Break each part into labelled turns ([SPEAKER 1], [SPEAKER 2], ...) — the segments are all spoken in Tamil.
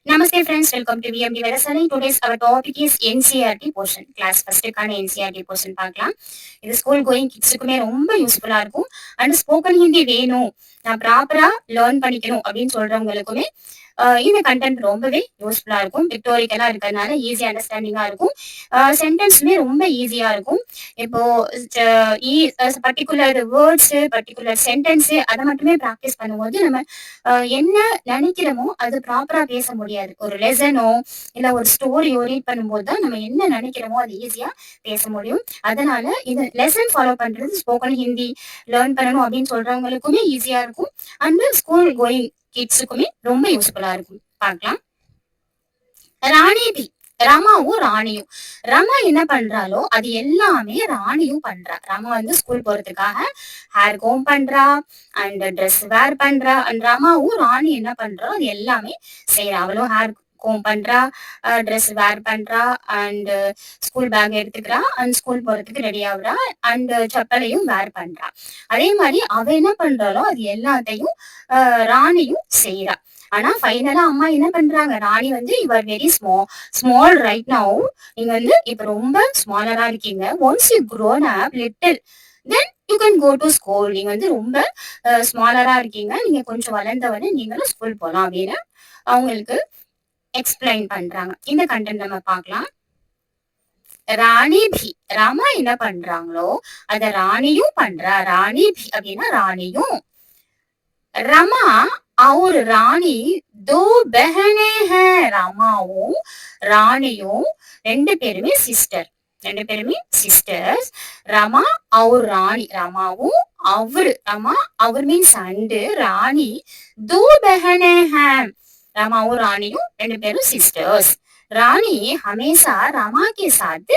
[SPEAKER 1] Namaste friends, welcome to VMD Vedasani. Today's our topic is NCERT portion. Class first கான NCERT portion பார்க்கலாம். இது ஸ்கூல் கோயிங் கிட்ஸுக்குமே ரொம்ப யூஸ்ஃபுல்லா இருக்கும். அண்ட் ஸ்போக்கன் ஹிந்தி வேணும், நான் ப்ராப்பரா லேர்ன் பண்ணிக்கணும் அப்படின்னு சொல்றவங்களுக்குமே இந்த கண்டென்ட் ரொம்பவே யூஸ்ஃபுல்லா இருக்கும். பிக்டோரிக்கலா இருக்கிறதுனால ஈஸி அண்டர்ஸ்டாண்டிங்கா இருக்கும். சென்டென்ஸுமே ரொம்ப ஈஸியா இருக்கும். இப்போ பர்டிகுலர் வேர்ட்ஸ், பர்டிகுலர் சென்டென்ஸ் அதை மட்டுமே ப்ராக்டிஸ் பண்ணும்போது நம்ம என்ன நினைக்கிறோமோ அது ப்ராப்பரா பேச முடியாது. ஒரு லெசனோ இல்ல ஒரு ஸ்டோரியோ ரீட் பண்ணும்போது தான் நம்ம என்ன நினைக்கிறோமோ அது ஈஸியா பேச முடியும். அதனால இது லெசன் ஃபாலோ பண்றது ஸ்போக்கன் ஹிந்தி லேர்ன் பண்ணணும் அப்படின்னு சொல்றவங்களுக்குமே ஈஸியா இருக்கும். அண்ட் ஸ்கூல் கோயிங் கிட்ஸுக்குமே ரொம்ப யூஸ்ஃபுல்லா இருக்கும். பார்க்கலாம். ராணி பி ரமாவும் ராணியும். ரமா என்ன பண்றாலோ அது எல்லாமே ராணியும் பண்றா. ரமா வந்து ஸ்கூல் போறதுக்காக ஹேர் கோம் பண்றா அண்ட் ட்ரெஸ் வேர் பண்றா. அண்ட் ரமாவும் ராணி என்ன பண்றா அது எல்லாமே செய்யறா. அவளும் ஹேர் கோம் பண்றா, ட்ரெஸ் வேர் பண்றா அண்ட் ஸ்கூல் பேக் எடுத்துக்கிறா அண்ட் ஸ்கூல் போறதுக்கு ரெடி ஆகுறா அண்ட் செப்பலையும் வேர் பண்றா. அதே மாதிரி அவ என்ன பண்றாளோ அது எல்லாத்தையும் ராணியும் செய்யறா. ஆனா ஃபைனலா அம்மா என்ன பண்றாங்க, ராணி வந்து your very small right now, நீங்க வந்து இப்ப ரொம்ப ஸ்மாலரா இருக்கீங்க. Once you grown up little then you can go to school. நீங்க வந்து ரொம்ப ஸ்மாலரா இருக்கீங்க, நீங்க கொஞ்சம் வளர்ந்தவனே நீங்களும் ஸ்கூல் போலாம் அப்படின்னு அவங்களுக்கு எக்ஸ்பிளைன் பண்றாங்க. இந்த கண்டென்ட் நம்ம பார்க்கலாம். ராணி பி ராமா என்ன பண்றாங்களோ அத ராணியும் பண்றா. ராணி பி அப்படின்னா ராணியும். रमा और ராணி दो बहने हैं. ரமாவும் ராணியும் ரெண்டு பேருமே சிஸ்டர்ஸ். ரமா அவர் ராணி, ரமாவும் அவர் மீன்ஸ் அண்டு, ராணி दो बहने हैं. ரமாவும் ராணியும் ரெண்டு பேரும் சிஸ்டர்ஸ். ராணி ஹமேசா रमा के साथ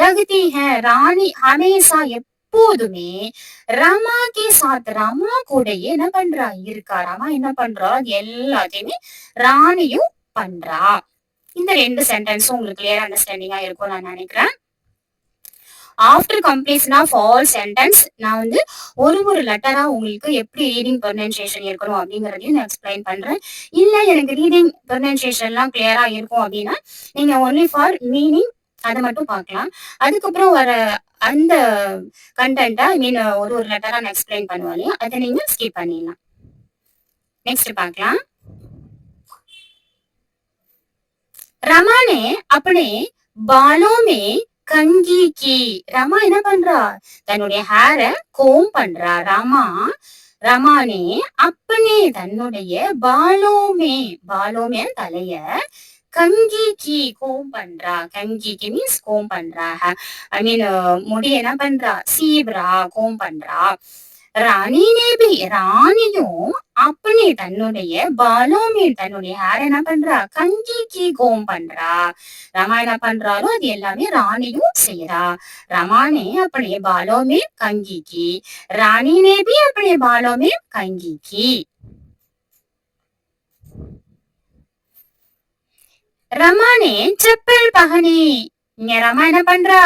[SPEAKER 1] रहती है. ராணி ஹமேசா எப்போதுமே ரமா கே சாத் ரமா கூடயே என்ன பண்றா இருக்கா. ரமா என்ன பண்றா அது எல்லாத்தையுமே ராணியும் பண்றா. இந்த ரெண்டு சென்டென்ஸும் உங்களுக்கு கிளியர் அண்டர்ஸ்டாண்டிங்கா இருக்கும் நான் நினைக்கிறேன். After completion of all sentence நான் வந்து ஒரு லெட்டரா உங்களுக்கு எப்படி ரீடிங் ப்ரொனன்சியேஷன் இருக்கணும் அப்படிங்கறதையும் நான் எக்ஸ்பிளைன் பண்றேன். இல்ல எனக்கு ரீடிங் ப்ரொனன்சியேஷன் எல்லாம் கிளியரா இருக்கும் அப்படின்னா நீங்க ஒன்லி ஃபார் மீனிங் அதை மட்டும் பார்க்கலாம். அதுக்கப்புறம் வர அந்த கண்டென்ட்டை ஐ மீன் ஒரு லெட்டரா நான் எக்ஸ்பிளைன் பண்ணுவேன் இல்லையா, அதை நீங்க ஸ்கிப் பண்ணிடலாம். நெக்ஸ்ட் பார்க்கலாம். रमा ने अपने बालों में कंघी की. रमा என்ன பண்றா தன்னுடைய ஹேர கோம் பண்றா. ரமானே அப்பனே தன்னுடைய பாலோமே தலைய கங்கிக்கு கோம் பண்றா. கங்கிக்கு மீன்ஸ் கோம் பண்றா. ஐ மீன் முடி என்ன பண்றா சீப்ரா, கோம் பண்றா. ராணியும் அப்பனே தன்னுடைய பாலோமே தன்னுடைய ஹேர் என்ன பண்றா கங்கிக்கு கோம் பண்றா. ரமா என்ன பண்றாலும் அது எல்லாமே ராணியும் செய்யறா. ரமானே अपने बालों में कंघी की, रानी ने भी अपने बालों में कंघी की. रमा ने चप्पल पहनी. இங்க ரமா என்ன பண்றா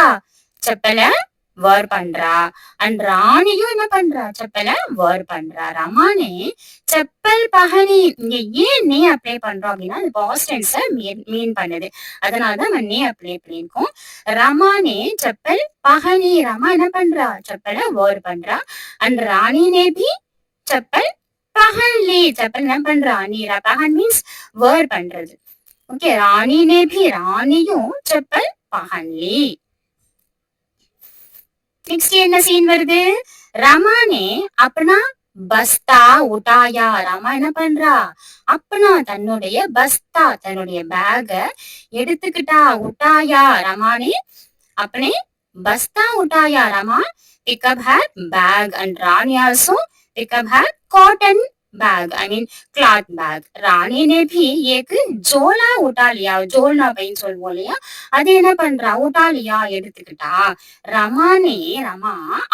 [SPEAKER 1] செப்பலை வேர் பண்றா. அண்ட் ராணியும் என்ன பண்றா செப்பலை வேர் பண்றா. ரமானே செப்பல் பஹனி. இங்க ஏன் நே அப்ளை பண்றோம் அப்படின்னா அது பாஸ்ட் டென்ஸ மீன் பண்ணுது, அதனாலதான் நம்ம நே அப்ளை பண்ணிருக்கோம். ரமானே செப்பல் பஹனி. ரமா என்ன பண்றா செப்பலை வேர் பண்றா. அண்ட் ராணி நே பி செப்பல் பஹன்லி. செப்பல் என்ன பண்றா நீரா. பஹன் மீன்ஸ் வேர் பண்றது. ஓகே, ராணி நே பி ராணியும் செப்பல் பஹன்லி. நெக்ஸ்ட் என்ன சீன் வருது, ரமானே அப்பனா பஸ்தா உட்டாயா. ரமா என்ன பண்றா அப்பனா தன்னுடைய பஸ்தா தன்னுடைய பேக எடுத்துக்கிட்டா. உட்டாயா ரமானே अपने बस्ता उठाया. Rama pick up her bag and Rani also pick up her cotton bag, I mean cloth bag. रानी ने भी एक झोला उठा लिया. झोलना பைன்னு சொல்லுவோம் இல்லையா, அது என்ன பண்றா உட்டா லியா எடுத்துக்கிட்டா. ரமா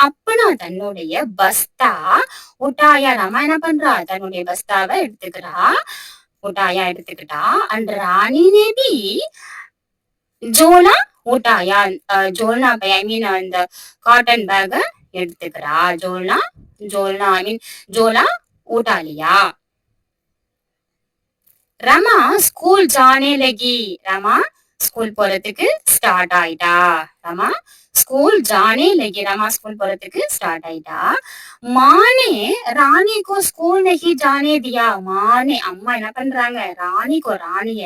[SPEAKER 1] அப்பனா தன்னுடைய பஸ்தா உட்டாயா. ரமா என்ன பண்றா தன்னுடைய பஸ்தாவை எடுத்துக்கிறா, உட்டாயா எடுத்துக்கிட்டா. அண்ட் ராணி ने भी ஜோலா உட்டாயா. ஜோல்னா பை ஐ மீன் அந்த காட்டன் பேக எடுத்துக்கிறா. ஜோல்னா ஐ மீன் ஜோலா உட்டாலியா. रमा स्कूल जाने लगी. रमा ஸ்கூல் போறதுக்கு ஸ்டார்ட் ஆயிட்டா. रमा स्कूल जाने लगी. रमा ஸ்கூல் போறதுக்கு ஸ்டார்ட் ஆயிட்டா. மானே ராணி को स्कूल नहीं जाने दिया. மானே அம்மா என்ன பண்றாங்க, ராணிய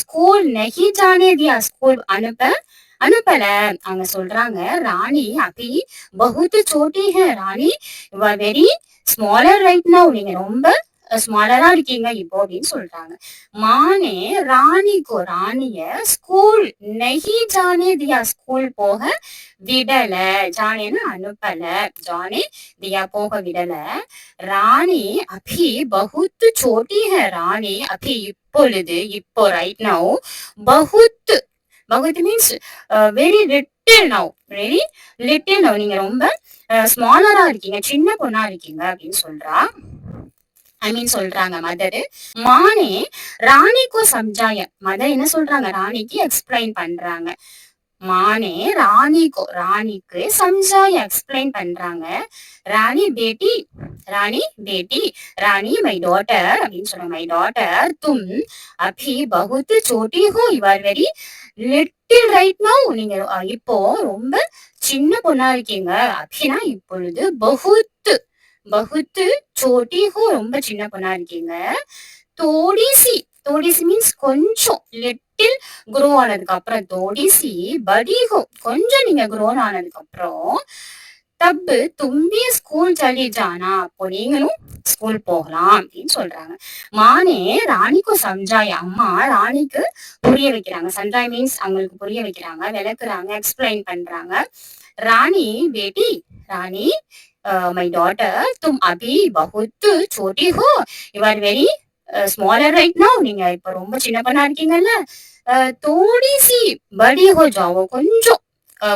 [SPEAKER 1] ஸ்கூல் नहीं जाने दिया. ஸ்கூல் அனுப்பல. அவங்க சொல்றாங்க, ராணி அபி बहुत छोटी है. ராணி you are very smaller right now. நீங்க ரொம்ப ஸ்மாலரா இருக்கீங்க இப்போ அப்படின்னு சொல்றாங்க. மானே ராணிய ஸ்கூல் நெஹி ஜானே தியா. ஸ்கூல் போக விடல. ஜானேன்னு அனுப்பல. ஜானே தியா போக விடல. ராணி அபி பகுத் சோட்டி ஹை. ராணி அபி இப்பொழுது, இப்போ ரைட் நவ், பகுத் பகுத் means very little now. Very little now. நீங்க ரொம்ப ஸ்மாலரா இருக்கீங்க, சின்ன பொண்ணா இருக்கீங்க அப்படின்னு சொல்றா. சொல்றாங்க மதரு. மானே ராணிக்கு சம்ஜாய. மதர் என்ன சொல்றாங்க, ராணிக்கு எக்ஸ்பிளைன் பண்றாங்க. மானே ராணிக்கு சம்ஜாய எக்ஸ்பிளைன் பண்றாங்க. ராணி பேட்டி ராணி மை டாட்டர் அப்படின்னு சொல்றாங்க. மை டாட்டர் தும் அபி பகுத் சோட்டி ஹோ. You are very little right now. நீங்க இப்போ ரொம்ப சின்ன பொண்ணா இருக்கீங்க. அபினா இப்பொழுது, பகுத் சோட்டி ஹோ ரொம்ப சின்ன பொண்ணா இருக்கீங்க. தோடிசி மீன்ஸ் கொஞ்சம், லிட்டில் குரோ ஆனதுக்கு அப்புறம், தோடிசி படி ஹோ கொஞ்சம் நீங்க குரோன் ஆனதுக்கு அப்புறம், தப்பு தும்பி ஸ்கூல் சலி ஜானா அப்போ நீங்களும் ஸ்கூல் போகலாம் அப்படின்னு சொல்றாங்க. மானே ராணிக்கு சம்ஜாய. அம்மா ராணிக்கு புரிய வைக்கிறாங்க. சம்ஜாய் மீன்ஸ் அவங்களுக்கு புரிய வைக்கிறாங்க, விளக்குறாங்க, எக்ஸ்பிளைன் பண்றாங்க. ராணி பேட்டி ராணி மை டாட்டர் தும் அபி பகுத் சோட்டி ஹோ. You are very smaller right now. நீங்க இப்ப ரொம்ப சின்ன பொண்ணா இருக்கீங்கல்ல. தோடிசி படி ஹோ ஜாவோ கொஞ்சம்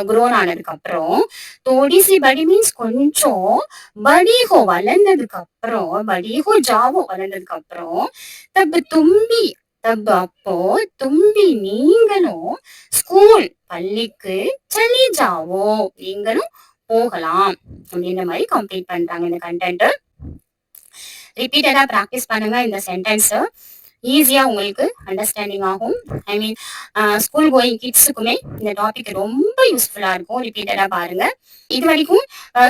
[SPEAKER 1] குரோன் ஆனதுக்கு அப்புறம். தோடிசி படி மீன்ஸ் கொஞ்சம், படி ஹோ வளர்ந்ததுக்கு அப்புறம், படி ஹோ ஜாவோ வளர்ந்ததுக்கு அப்புறம், தப்பு அப்போ தும்பி நீங்களும் ஸ்கூல் பள்ளிக்கு சலி ஜாவோ நீங்களும் போகலாம் அப்படின்ற மாதிரி கம்ப்ளீட் பண்றாங்க இந்த கண்டென்ட். ரிப்பீட்டடா பிராக்டிஸ் பண்ணுங்க இந்த சென்டென்ஸ். ஈஸியா உங்களுக்கு அண்டர்ஸ்டாண்டிங் ஆகும். ஸ்கூல் கோயிங் கிட்ஸுக்குமே இந்த டாபிக் ரொம்ப யூஸ்ஃபுல்லா இருக்கும். ரிப்பீட்டடா பாருங்க. இது வரைக்கும்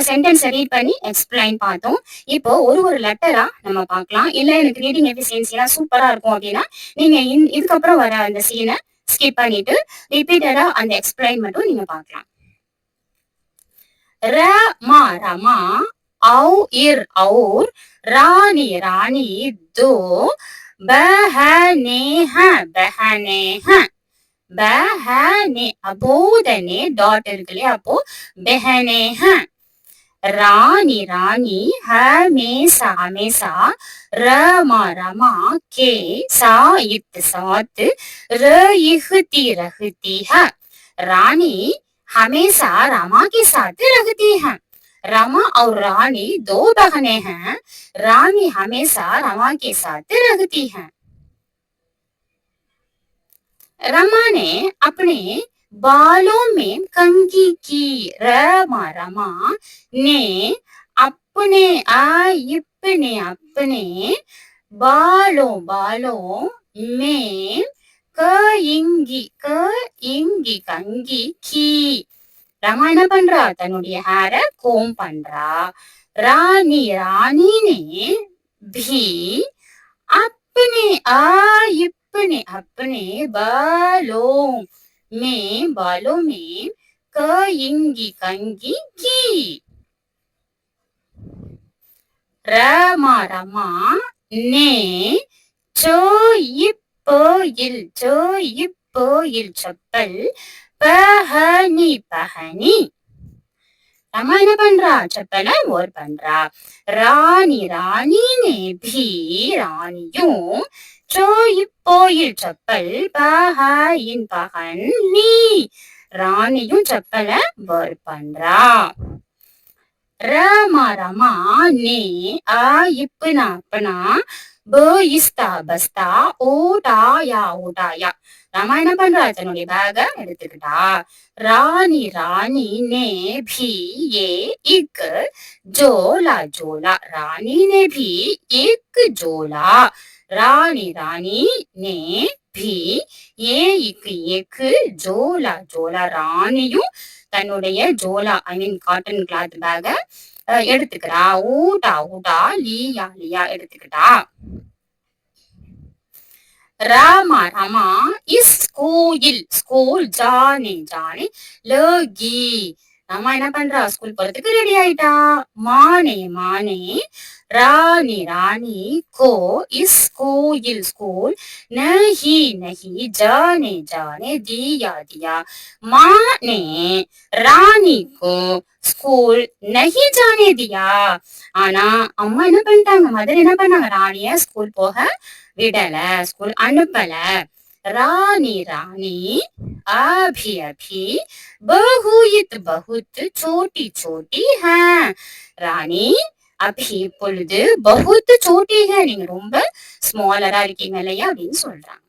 [SPEAKER 1] சென்டென்ஸ் ரீட் பண்ணி எக்ஸ்பிளைன் பார்த்தோம். இப்போ ஒரு லெட்டரா நம்ம பார்க்கலாம். இல்ல எனக்கு ரீடிங் எஃபிஷியன்சி எல்லாம் சூப்பரா இருக்கும் அப்படின்னா நீங்க இதுக்கப்புறம் வர அந்த சீனை ஸ்கிப் பண்ணிட்டு ரிப்பீட்டடா அந்த எக்ஸ்பிளைன் மட்டும் நீங்க பார்க்கலாம். रमा और रानी दो बहने हैं. अबोधने डॉट இருக்குல்ல, அப்போ बहने हैं. रानी हमेशा रमा के साथ रहती है. रानी हमेशा रमा के साथ रहती है. रमा और रानी दो बहनें हैं. रानी हमेशा रमा के साथ रहती है. रमा ने अपने बालों में कंघी की. रमा ने अपने बालों में कंघी की. ரமா என்ன பண்றா, தன்னுடைய ஹேர கோம் பண்றா. ராணி ने भी अपने बालों में कंघी की. रमा ने चोइपोइल चप्पल पहनी. रमा என்ன பண்றா, चप्पल ஓர் பண்றா. ராணியும் चोइपोइल चप्पल पहनी. ராணியும் चप्पल ஓர் பண்றா. रमा ने अपना बस्ता उठाया. रमा என்ன பண்றா, தன்னுடைய பேக எடுத்துக்கிட்டா. ராணி ने भी एक झोला. रानी ने भी एक झोला. ராணி ராணி நே பி ஏ இக்கு ஏக்கு ஜோலா ஜோலா. ராணியும் தன்னுடைய ஜோலா ஐ மீன் காட்டன் கிளாத் பேக எடுத்துக்கிறா. ஊட்டா ஊட்டா லியா லியா எடுத்துக்கிட்டா. Rama Rama is school school ஜானே ஜானே லகி. ராமா என்ன பண்றா, ஸ்கூல் போறதுக்கு ரெடி ஆயிட்டா. மானே மானே ராணி ராணி को इस स्कूल नहीं नहीं जाने जाने दिया दिया. माँ ने रानी को ஸ்கூல் நஹி ஜானே தியா. ஆனா அம்மா என்ன பண்ணிட்டாங்க, மதர் என்ன பண்ணாங்க, ராணிய ஸ்கூல் போக விடல, ஸ்கூல் அனுப்பல. ராணி ராணி अभी अभी बहुत बहुत छोटी छोटी है. ராணி அபி இப்பொழுது பகுத் சோட்டி ஹை, நீங்க ரொம்ப ஸ்மாலரா இருக்கீங்க இல்லையா அப்படின்னு சொல்றாங்க.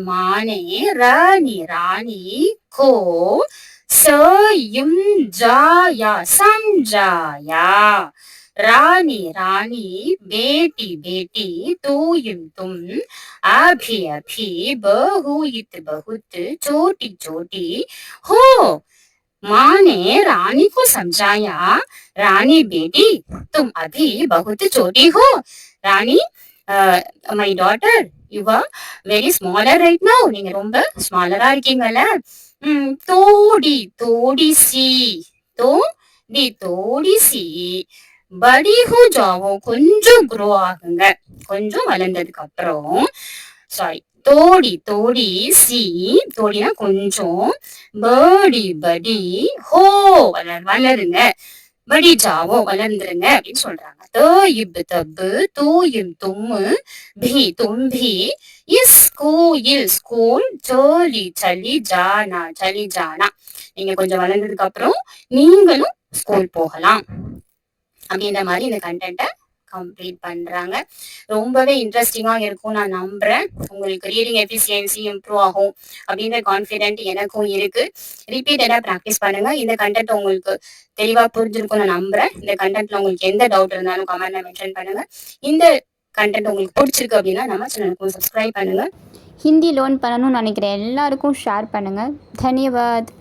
[SPEAKER 1] மானே ராணி ராணி கோ समझाया समझाया. रानी रानी बेटी बेटी तुम अभी अभी बहुत बहुत छोटी छोटी हो. माँ ने रानी को समझाया, रानी बेटी तुम अभी बहुत छोटी हो. रानी my daughter, you are very smaller right now. நீங்க ரொம்ப ஸ்மாலரா இருக்கீங்கல்ல. தோடி தோடி சி தோடி சி படி ஹோ ஜாவோ, கொஞ்சம் க்ரோ ஆகுங்க, கொஞ்சம் வளர்ந்ததுக்கு அப்புறம். சாரி, தோடி தோடி சி, தோடினா கொஞ்சம், படி படி ஹோ வளருங்க, படி ஜாவோ வளர்ந்துருங்க அப்படின்னு சொல்றாங்க. தயிப் தப்பு தூயும் தும்மு भी तुम भी इस स्कूल चली चली जाना. நீங்க கொஞ்சம் வளர்ந்ததுக்கு அப்புறம் நீங்களும் ஸ்கூல் போகலாம் அப்படின்ற மாதிரி இந்த கண்டென்ட்டை கம்ப்ளீட் பண்றாங்க. ரொம்பவே இன்ட்ரெஸ்டிங்கா இருக்கும் நான் நம்புறேன். உங்களுக்கு ரீடிங் எஃபிஷியன்சி இம்ப்ரூவ் ஆகும் அப்படின்ற கான்ஃபிடென்ட் எனக்கும் இருக்கு. ரிப்பீட்டடா ப்ராக்டிஸ் பண்ணுங்க. இந்த கண்டென்ட் உங்களுக்கு தெளிவா புரிஞ்சிருக்கும் நான் நம்புறேன். இந்த கண்டென்ட்ல உங்களுக்கு எந்த டவுட் இருந்தாலும் கமெண்ட்ல மென்ஷன் பண்ணுங்க. இந்த கண்டென்ட் உங்களுக்கு பிடிச்சிருக்கு அப்படின்னா நம்ம சேனலுக்கு சப்ஸ்கிரைப் பண்ணுங்க.
[SPEAKER 2] ஹிந்தி லேர்ன் பண்ணணும்னு நினைக்கிற எல்லாருக்கும் ஷேர் பண்ணுங்கள். தன்யவாத்.